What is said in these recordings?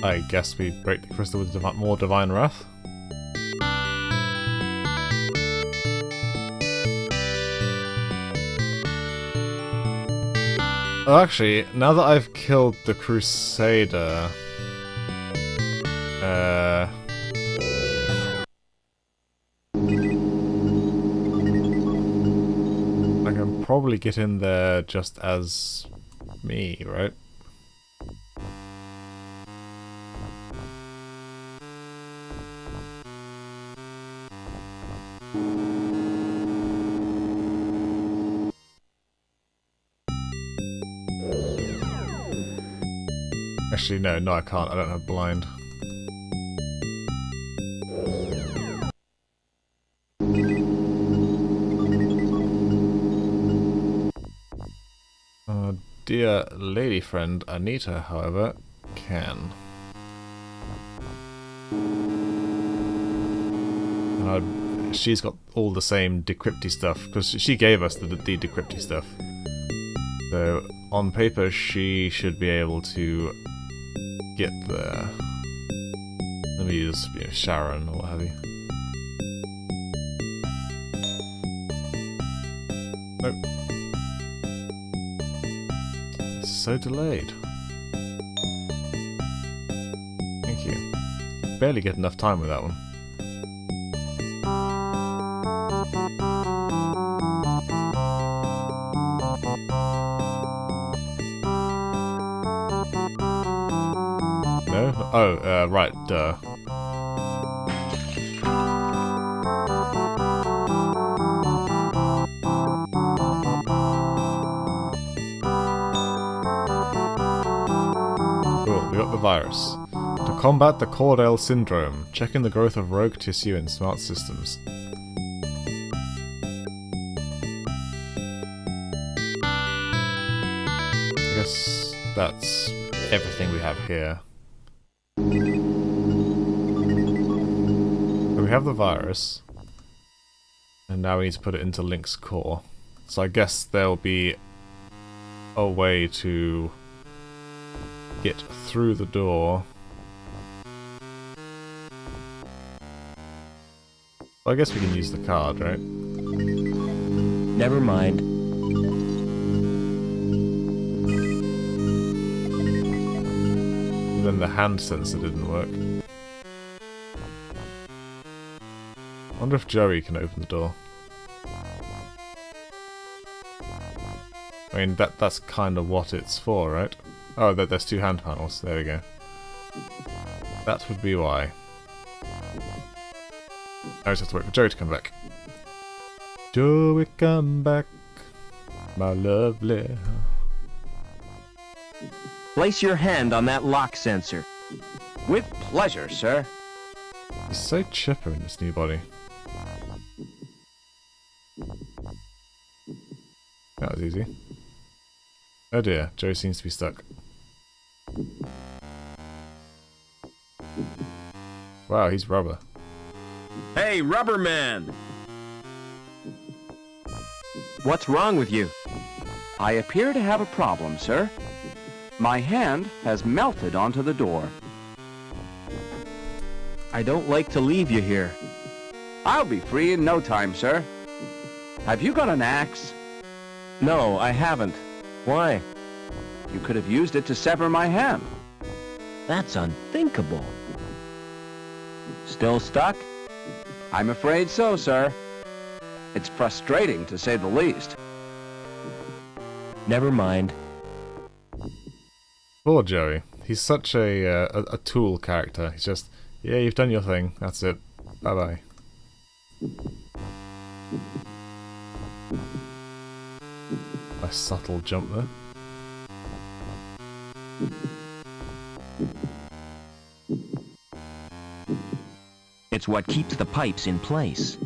I guess we break the crystal with more divine wrath. Oh, actually, now that I've killed the Crusader, I can probably get in there just as me, right? Actually, no, I can't. I don't have blind. Dear lady friend Anita, however, can. And she's got all the same decrypty stuff, because she gave us the decrypty stuff. So, on paper, she should be able to get there. Let me use Sharon or what have you. Nope. It's so delayed. Thank you. Barely get enough time with that one. No? Oh, right, duh. Cool, we got the virus. To combat the Cordell syndrome, checking the growth of rogue tissue in smart systems. I guess that's everything we have here. So we have the virus, and now we need to put it into LINC's core. So I guess there'll be a way to get through the door. Well, I guess we can use the card, right? Never mind. And then the hand sensor didn't work. I wonder if Joey can open the door. I mean, that's kind of what it's for, right? Oh, there's two hand panels. There we go. That would be why. I just have to wait for Joey to come back. Joey, come back, my lovely. Place your hand on that lock sensor. With pleasure, sir. He's so chipper in this new body. That was easy. Oh dear, Joey seems to be stuck. Wow, he's rubber. Hey, Rubber Man! What's wrong with you? I appear to have a problem, sir. My hand has melted onto the door. I don't like to leave you here. I'll be free in no time, sir. Have you got an axe? No, I haven't. Why? You could have used it to sever my hand. That's unthinkable. Still stuck? I'm afraid so, sir. It's frustrating, to say the least. Never mind. Poor Joey. He's such a tool character. He's just, yeah, you've done your thing. That's it. Bye-bye. A subtle jump there. It's what keeps the pipes in place.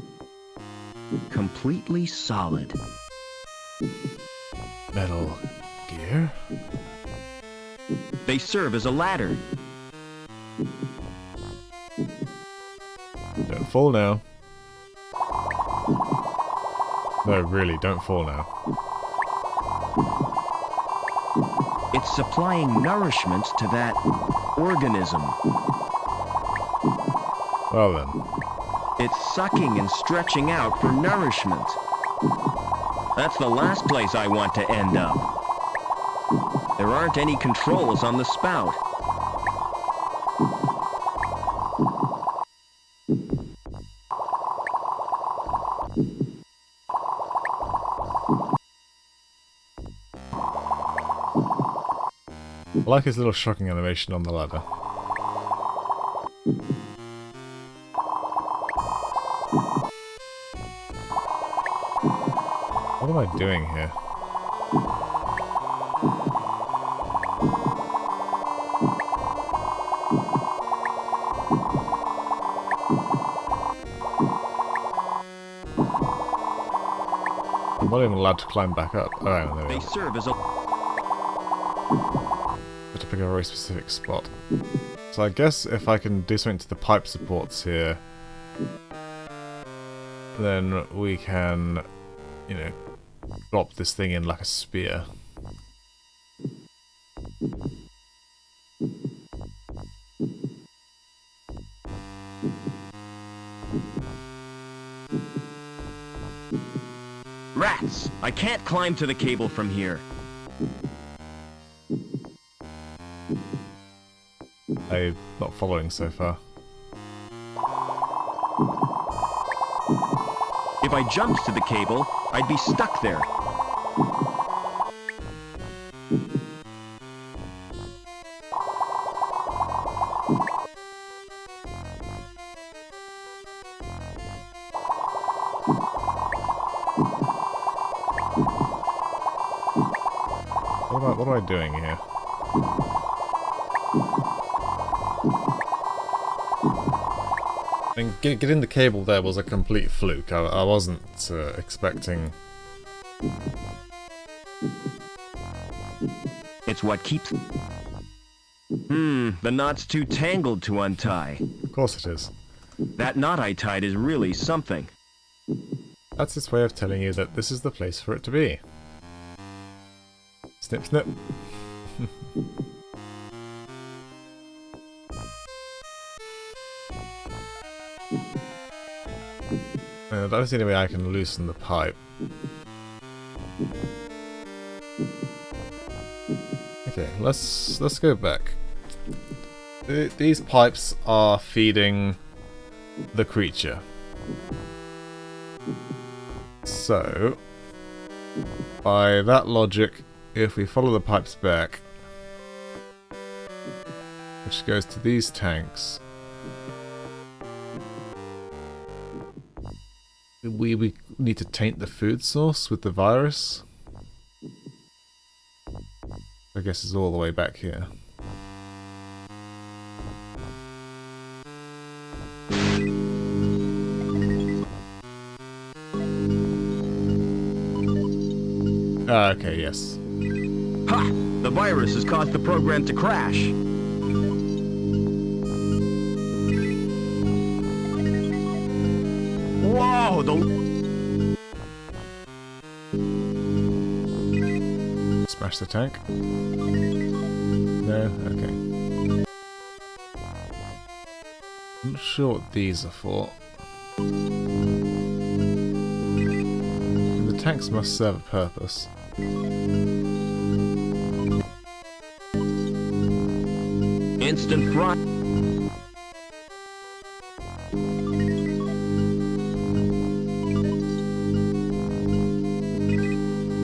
Completely solid. Metal gear? They serve as a ladder. Don't fall now. No, really, don't fall now. It's supplying nourishment to that organism. Well then. It's sucking and stretching out for nourishment. That's the last place I want to end up. There aren't any controls on the spout. I like his little shocking animation on the ladder. What am I doing here? I'm not even allowed to climb back up. Oh, there we They are. serve as a... Have to pick a very specific spot. So I guess if I can do something to the pipe supports here, then we can, you know, drop this thing in like a spear. Rats! I can't climb to the cable from here. I'm not following so far. If I jumped to the cable, I'd be stuck there. What am I doing here? And getting the cable there was a complete fluke. I wasn't expecting... It's what keeps... the knot's too tangled to untie. Of course it is. That knot I tied is really something. That's its way of telling you that this is the place for it to be. Snip, snip. I don't see any way I can loosen the pipe. Okay, let's go back. These pipes are feeding the creature. So, by that logic, if we follow the pipes back, which goes to these tanks, we need to taint the food source with the virus. I guess it's all the way back here. Ah, okay, yes. Ha! The virus has caused the program to crash. Whoa! Smash the tank. No? Okay. I'm not sure what these are for. The tanks must serve a purpose. Instant fry.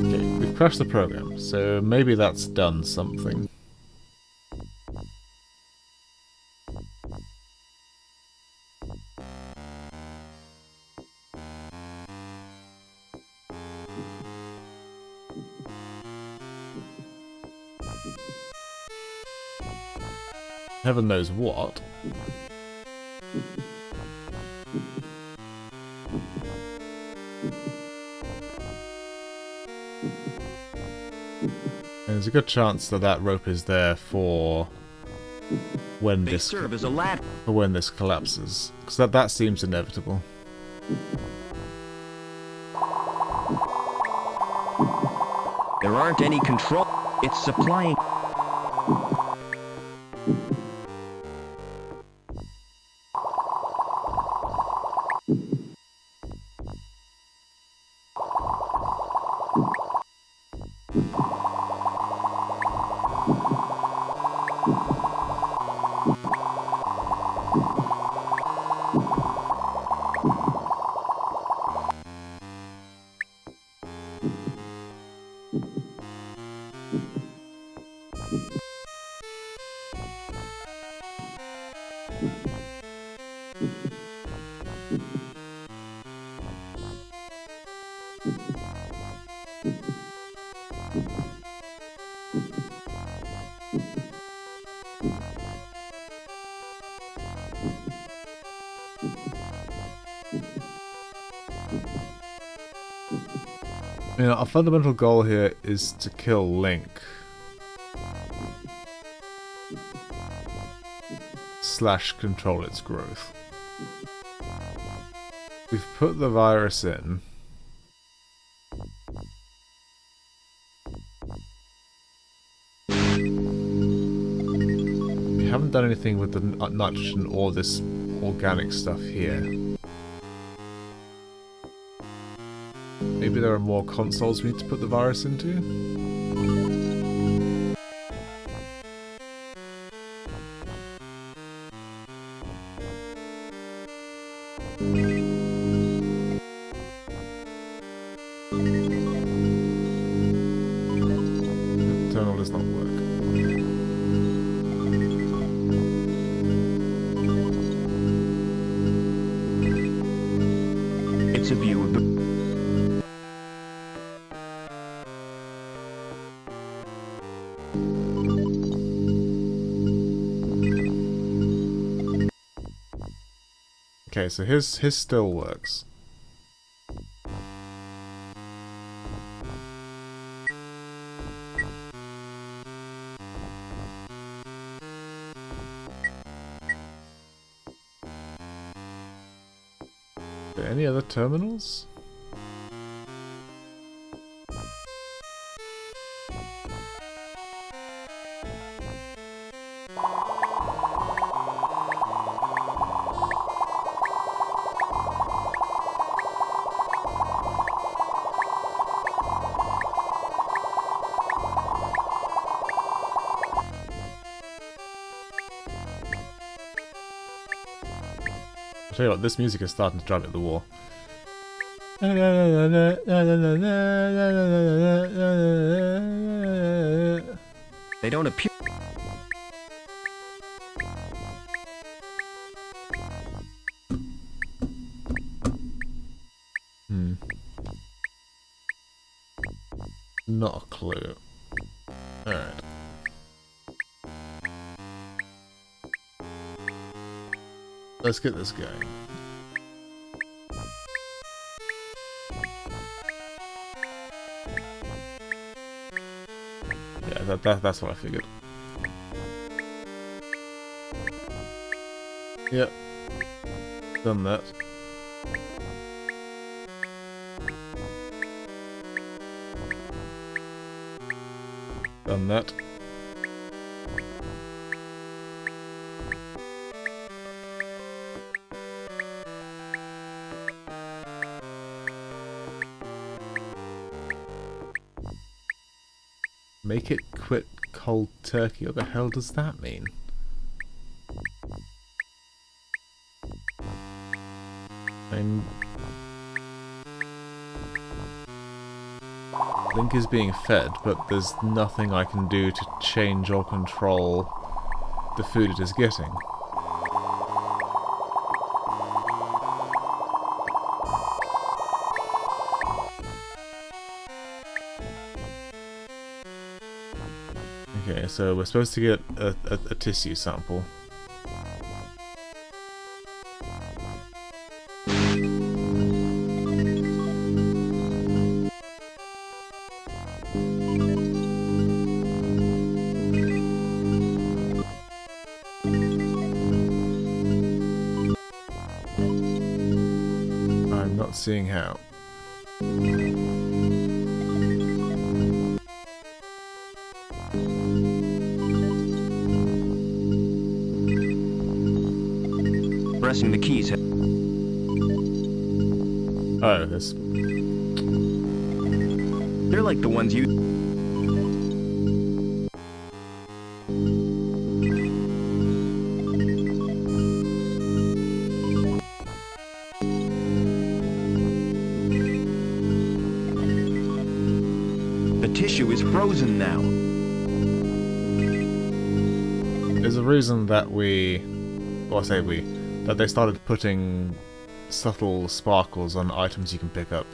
Okay, we've crashed the program, so maybe that's done something. Heaven knows what. And there's a good chance that that rope is there for when They this serve as a ladder. for when this collapses, because that seems inevitable. There aren't any control. It's supplying. You know, our fundamental goal here is to kill LINC. / control its growth. We've put the virus in. We haven't done anything with the nitrogen or this organic stuff here. Maybe there are more consoles we need to put the virus into? The terminal does not work. It's a view of the... Okay, so his still works. Are there any other terminals? I'll tell you what, this music is starting to drive me up the wall. They don't appear... Not a clue. Alright. Let's get this going. Yeah, that's what I figured. Yep. Done that. Done that. Make it quit cold turkey. What the hell does that mean? LINC is being fed, but there's nothing I can do to change or control the food it is getting. Okay, so we're supposed to get a tissue sample. I'm not seeing how. pressing the keys. Oh, this. They're like the ones you... The tissue is frozen now. There's a reason that that they started putting subtle sparkles on items you can pick up.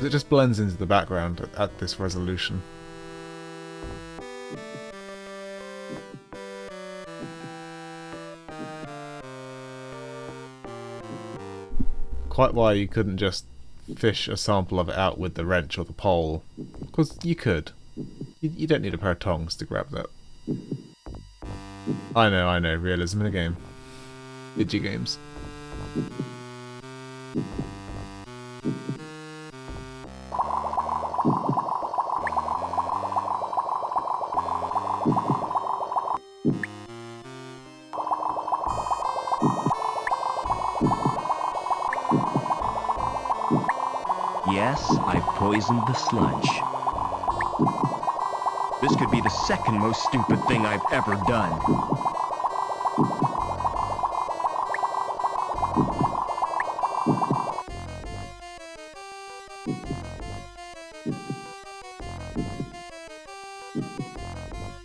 It just blends into the background at this resolution. Quite why you couldn't just fish a sample of it out with the wrench or the pole. Because you could. You don't need a pair of tongs to grab that. I know, realism in a game. Digi games. Yes, I've poisoned the sludge. This could be the second most stupid thing I've ever done.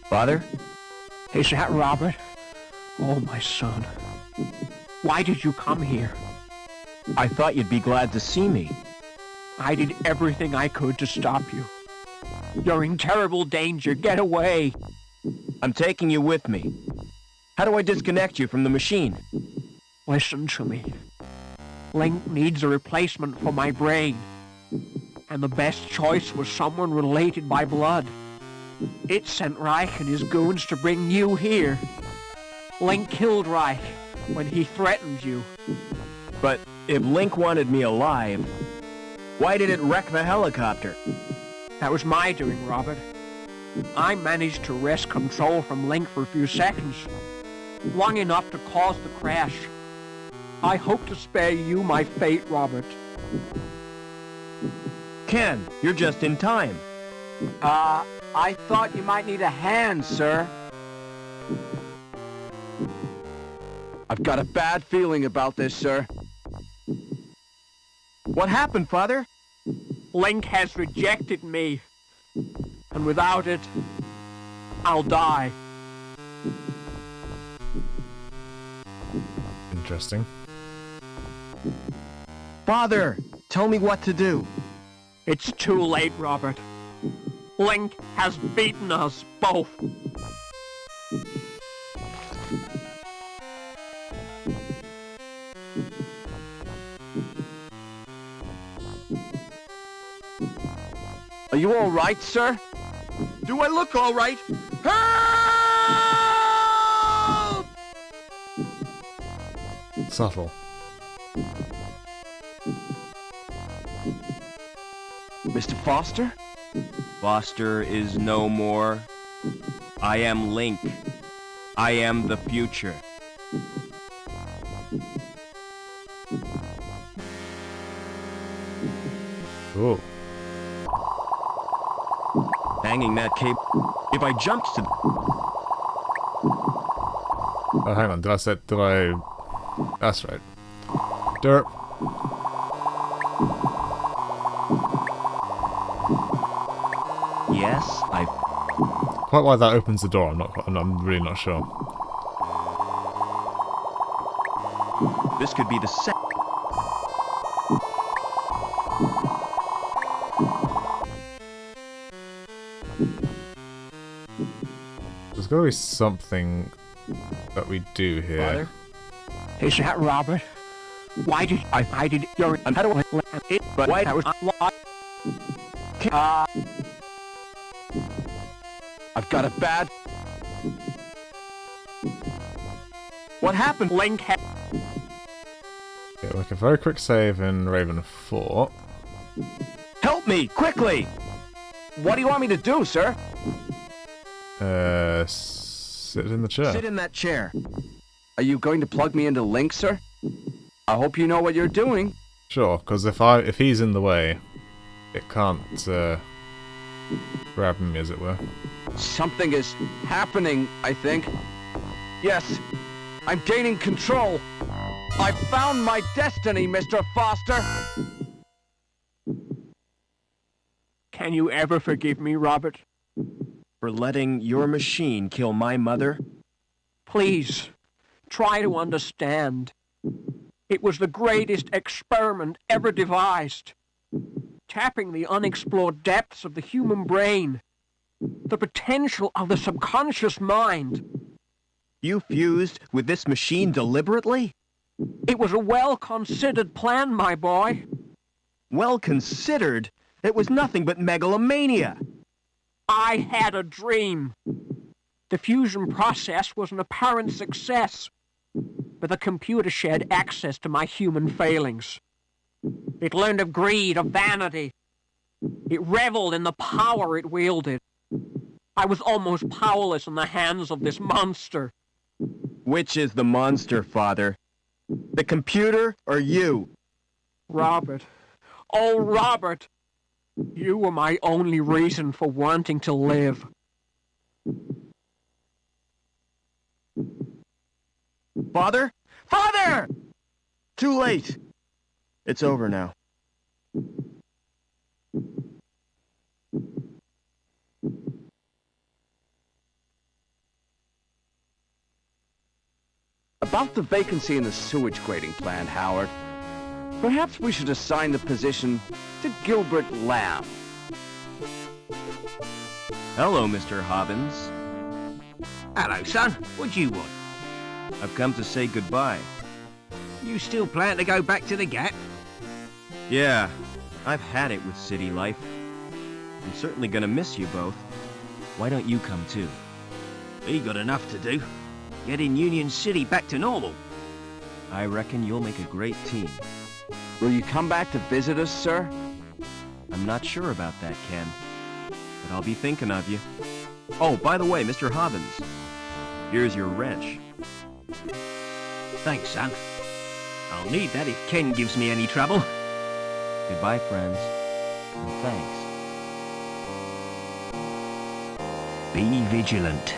Father? Is that Robert? Oh, my son. Why did you come here? I thought you'd be glad to see me. I did everything I could to stop you. You're in terrible danger. Get away. I'm taking you with me. How do I disconnect you from the machine? Listen to me. LINC needs a replacement for my brain. And the best choice was someone related by blood. It sent Reich and his goons to bring you here. LINC killed Reich when he threatened you. But if LINC wanted me alive, why did it wreck the helicopter? That was my doing, Robert. I managed to wrest control from LINC for a few seconds, long enough to cause the crash. I hope to spare you my fate, Robert. Ken, you're just in time. I thought you might need a hand, sir. I've got a bad feeling about this, sir. What happened, Father? LINC has rejected me. And without it, I'll die. Interesting. Father, tell me what to do. It's too late, Robert. LINC has beaten us both. Are you all right, sir? Do I look all right? Help! Subtle. Mr. Foster? Foster is no more. I am LINC. I am the future. Cool. Hanging that cape. If I jumped to... Oh, hang on. Did I... That's right. Derp. Yes, I... Quite why that opens the door, I'm really not sure. This could be the second... There's gotta be something that we do here. Father? Is that Robert? Why did I did your... How do I... It, But why that was... I've got a bad... What happened? LINC had... Okay, like a very quick save in Raven 4. Help me, quickly! What do you want me to do, sir? Sit in the chair. Sit in that chair. Are you going to plug me into LINC, sir? I hope you know what you're doing. Sure, because if he's in the way, it can't grab me, as it were. Something is happening, I think. Yes, I'm gaining control. I found my destiny, Mr. Foster. Can you ever forgive me, Robert? For letting your machine kill my mother? Please, try to understand. It was the greatest experiment ever devised. Tapping the unexplored depths of the human brain. The potential of the subconscious mind. You fused with this machine deliberately? It was a well-considered plan, my boy. Well considered? It was nothing but megalomania. I had a dream. The fusion process was an apparent success, but the computer shared access to my human failings. It learned of greed, of vanity. It reveled in the power it wielded. I was almost powerless in the hands of this monster. Which is the monster, Father? The computer or you? Robert. Oh, Robert! You were my only reason for wanting to live. Father? Father! Too late. It's over now. About the vacancy in the sewage grading plant, Howard. Perhaps we should assign the position to Gilbert Lamb. Hello, Mr. Hobbins. Hello, son. What do you want? I've come to say goodbye. You still plan to go back to the Gap? Yeah, I've had it with city life. I'm certainly gonna miss you both. Why don't you come too? We got enough to do. Getting Union City back to normal. I reckon you'll make a great team. Will you come back to visit us, sir? I'm not sure about that, Ken. But I'll be thinking of you. Oh, by the way, Mr. Hobbins. Here's your wrench. Thanks, son. I'll need that if Ken gives me any trouble. Goodbye, friends. And thanks. Be vigilant.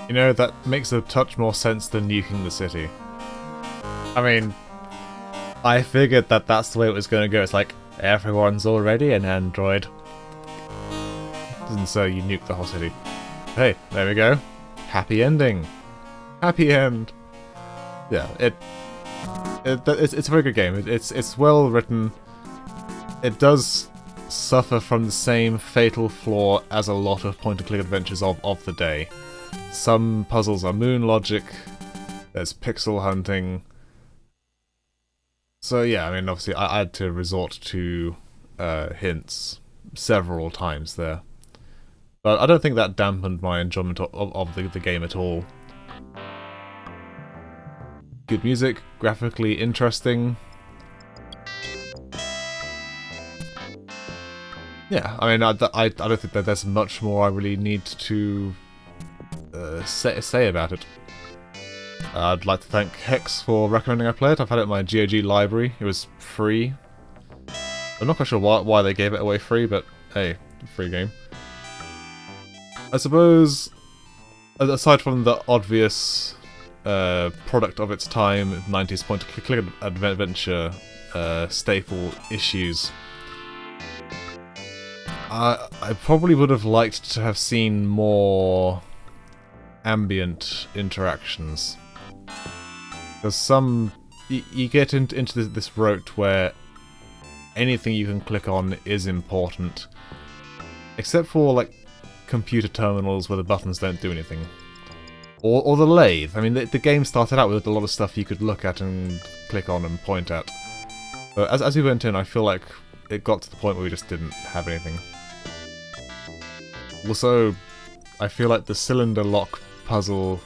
You know, that makes a touch more sense than nuking the city. I mean, I figured that that's the way it was going to go. It's like, everyone's already an android. And so you nuke the whole city. Hey, there we go. Happy ending. Happy end. Yeah, it's a very good game. It's well written. It does suffer from the same fatal flaw as a lot of point-and-click adventures of the day. Some puzzles are moon logic, there's pixel hunting. So yeah, I mean, obviously I had to resort to hints several times there. But I don't think that dampened my enjoyment of the game at all. Good music, graphically interesting. Yeah, I mean, I don't think that there's much more I really need to say about it. I'd like to thank Hex for recommending I play it. I've had it in my GOG library. It was free. I'm not quite sure why they gave it away free, but hey, free game. I suppose, aside from the obvious product of its time, 90s point-and-click adventure staple issues, I probably would have liked to have seen more ambient interactions. There's some... You get into this rote where anything you can click on is important. Except for, like, computer terminals where the buttons don't do anything. Or the lathe. I mean, the game started out with a lot of stuff you could look at and click on and point at. But as we went in, I feel like it got to the point where we just didn't have anything. Also, I feel like the cylinder lock puzzle,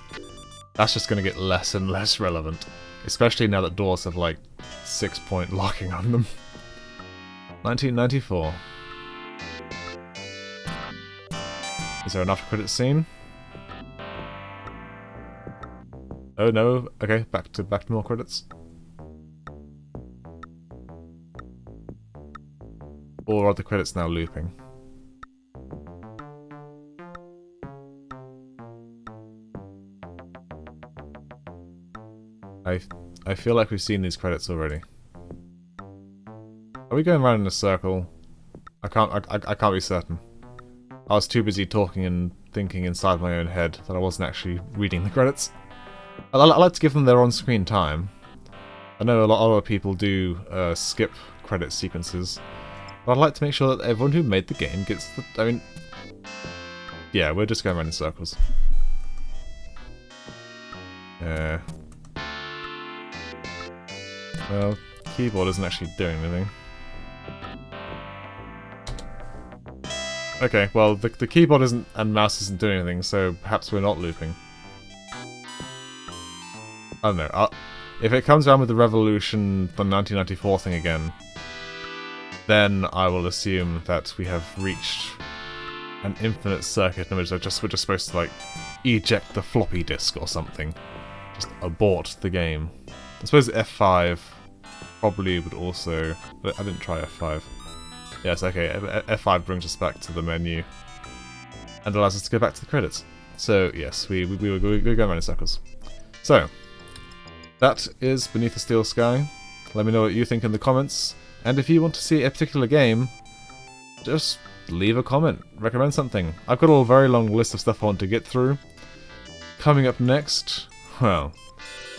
that's just going to get less and less relevant. Especially now that doors have like 6-point locking on them. 1994. Is there enough credit scene? Oh no, okay, back to more credits. Or are the credits now looping? I feel like we've seen these credits already. Are we going around in a circle? I can't be certain. I was too busy talking and thinking inside my own head that I wasn't actually reading the credits. I like to give them their on-screen time. I know a lot of other people do skip credit sequences, but I'd like to make sure that everyone who made the game gets the... I mean... Yeah, we're just going around in circles. Well, keyboard isn't actually doing anything. Okay, well, the keyboard isn't and mouse isn't doing anything, so perhaps we're not looping. I don't know. If it comes around with the Revolution, the 1994 thing again, then I will assume that we have reached an infinite circuit in which we're just supposed to, like, eject the floppy disk or something. Just abort the game. I suppose F5 probably would also... But I didn't try F5. Yes, okay, F5 brings us back to the menu and allows us to go back to the credits. So, yes, we're going around in circles. So, that is Beneath the Steel Sky. Let me know what you think in the comments, and if you want to see a particular game, just leave a comment, recommend something. I've got a very long list of stuff I want to get through. Coming up next, well,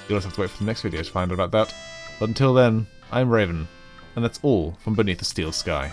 you'll just have to wait for the next video to find out about that. But until then, I'm Raven, and that's all from Beneath the Steel Sky.